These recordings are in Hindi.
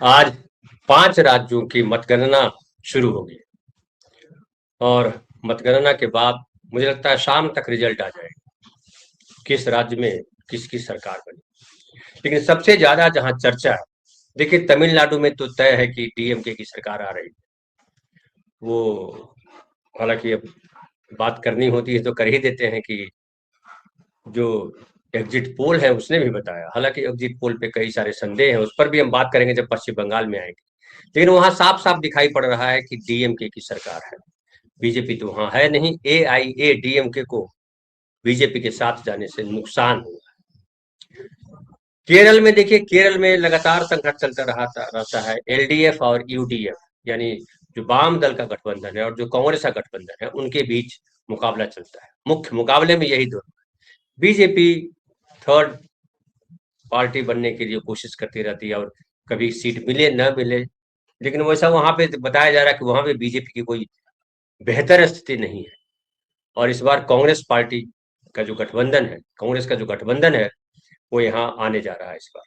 आज 5 राज्यों की मतगणना शुरू होगी और मतगणना के बाद मुझे लगता है शाम तक रिजल्ट आ जाएगा, किस राज्य में किसकी सरकार बनी। लेकिन सबसे ज़्यादा जहाँ चर्चा है, देखिए तमिलनाडु में तो तय है कि डीएमके की सरकार आ रही है। वो हालाँकि अब बात करनी होती है तो कर ही देते हैं कि जो एग्जिट पोल है उसने भी बताया, हालाँकि एग्जिट पोल पे कई सारे संदेह हैं, उस पर भी हम बात करेंगे जब पश्चिम बंगाल में आएँगे। लेकिन वहाँ साफ-साफ दिखाई पड़ रहा है कि डीएमके की सरकार है। बीजेपी तो वहाँ है नहीं, एआईएडीएमके को बीजेपी के साथ जाने से नुकसान हुआ। केरल में देखिए, केरल में लगातार संकट चलता रहता है। एलडीएफ और यूडीएफ यानी जो वाम दल का गठबंधन है और जो कांग्रेस का गठबंधन है, उनके बीच मुकाबला चलता है। मुख्य मुकाबले में यही दो, बीजेपी थर्ड पार्टी बनने के लिए कोशिश करती रहती है और कभी सीट मिले न मिले, लेकिन वैसा वहां पे बताया जा रहा है कि वहां पे बीजेपी की कोई बेहतर स्थिति नहीं है। और इस बार कांग्रेस पार्टी का जो गठबंधन है, कांग्रेस का जो गठबंधन है, वो यहाँ आने जा रहा है इस बार।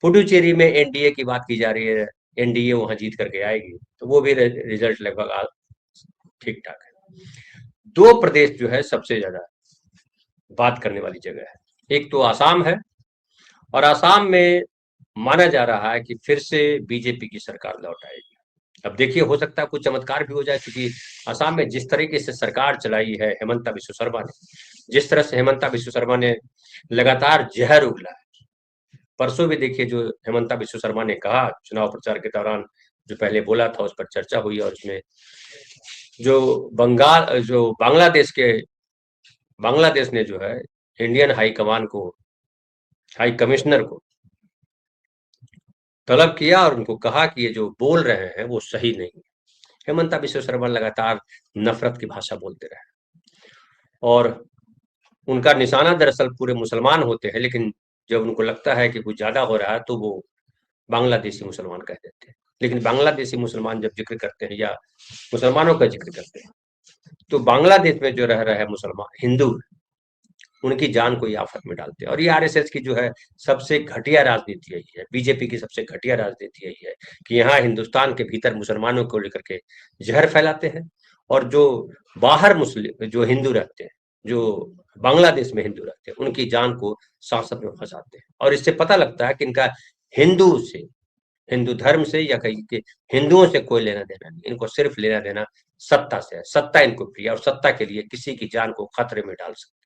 पुडुचेरी में एनडीए की बात की जा रही है, एनडीए वहां जीत करके आएगी, तो वो भी रिजल्ट लगभग ठीक ठाक है। दो प्रदेश जो है सबसे ज्यादा बात करने वाली जगह है, एक तो आसाम है और आसाम में माना जा रहा है कि फिर से बीजेपी की सरकार लौट आएगी। अब देखिए, हो सकता है कुछ चमत्कार भी हो जाए, क्योंकि असम में जिस तरीके से सरकार चलाई है हेमंता बिश्व शर्मा ने, जिस तरह से हेमंता बिश्व शर्मा ने लगातार जहर उगला है। परसों भी देखिए जो हेमंता बिश्व शर्मा ने कहा चुनाव प्रचार के दौरान, जो पहले बोला था उस पर चर्चा हुई और उसमें जो बांग्लादेश ने जो है इंडियन हाई कमान को, हाई कमिश्नर को तलब किया और उनको कहा कि ये जो बोल रहे हैं वो सही नहीं है। हेमंता बिश्व शर्मा लगातार नफरत की भाषा बोलते रहे और उनका निशाना दरअसल पूरे मुसलमान होते हैं, लेकिन जब उनको लगता है कि कुछ ज्यादा हो रहा है तो वो बांग्लादेशी मुसलमान कह देते हैं। लेकिन बांग्लादेशी मुसलमान जब जिक्र करते हैं या मुसलमानों का जिक्र करते हैं, तो बांग्लादेश में जो रह रहे हैं मुसलमान हिंदू, उनकी जान को ये आफत में डालते हैं। और ये आरएसएस की जो है सबसे घटिया राजनीति यही है, बीजेपी की सबसे घटिया राजनीति यही है कि यहाँ हिंदुस्तान के भीतर मुसलमानों को लेकर के जहर फैलाते हैं और जो बाहर मुस्लिम जो हिंदू रहते हैं, जो बांग्लादेश में हिंदू रहते हैं, उनकी जान को सांसत में फंसाते हैं। और इससे पता लगता है कि इनका हिंदू से, हिंदू धर्म से या कहीं के हिंदुओं से कोई लेना देना नहीं, इनको सिर्फ लेना देना सत्ता से है। सत्ता इनको प्रिय और सत्ता के लिए किसी की जान को खतरे में डाल सकते